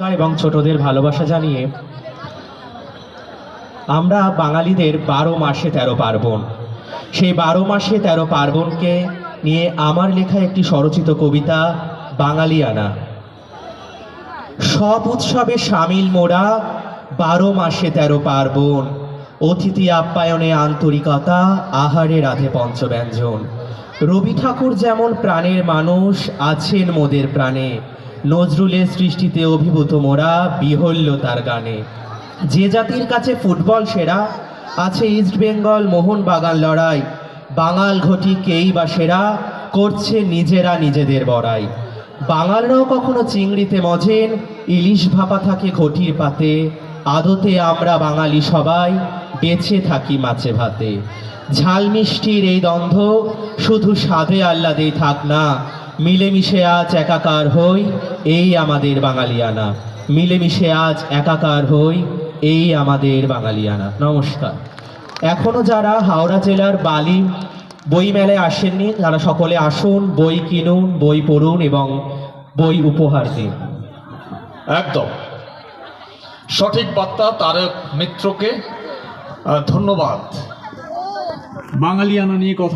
এবং ছোটদের ভালোবাসা জানিয়ে আমরা বাঙালিদের ১২ মাসে ১৩ পার্বণ। সেই ১২ মাসে ১৩ পার্বণকে নিয়ে আমার লেখা একটি স্বরচিত কবিতা বাঙালিয়ানা। সব উৎসবে সামিল মোরা, ১২ মাসে ১৩ পার্বণ। অতিথি আপ্যায়নে আন্তরিকতা, আহারে রাধে পঞ্চব্যঞ্জন। রবি ঠাকুর যেমন প্রাণের মানুষ, আছেন মোদের প্রাণে। নজরুলের সৃষ্টিতে অভিভূত মোরা, বিহল্য তার গানে। যে জাতির কাছে ফুটবল সেরা, আছে ইস্ট বেঙ্গল মোহনবাগান লড়াই। বাঙাল ঘটি কেই বা সেরা, করছে নিজেরা নিজেদের বড়াই। বাঙালরাও কখনো চিংড়িতে মজেন, ইলিশ ভাপা থাকে ঘটির পাতে। আদতে আমরা বাঙালি সবাই বেঁচে থাকি মাছে ভাতে। ঝাল মিষ্টির এই দ্বন্দ্ব শুধু স্বাদে আহ্লাদেই থাক না, মিলেমিশে আজ একাকার হই, এই আমাদের বাঙালিয়ানা। মিলেমিশে আজ একাকার হই, এই আমাদের বাঙালিয়ানা। নমস্কার। এখনো যারা হাওড়া জেলার বালি বই মেলায় আসেননি, তারা সকলে আসুন, বই কিনুন, বই পড়ুন এবং বই উপহার দিন। একদম সঠিক বার্তা। তারক মিত্রকে ধন্যবাদ। বাঙালিয়ানা নিয়ে কথা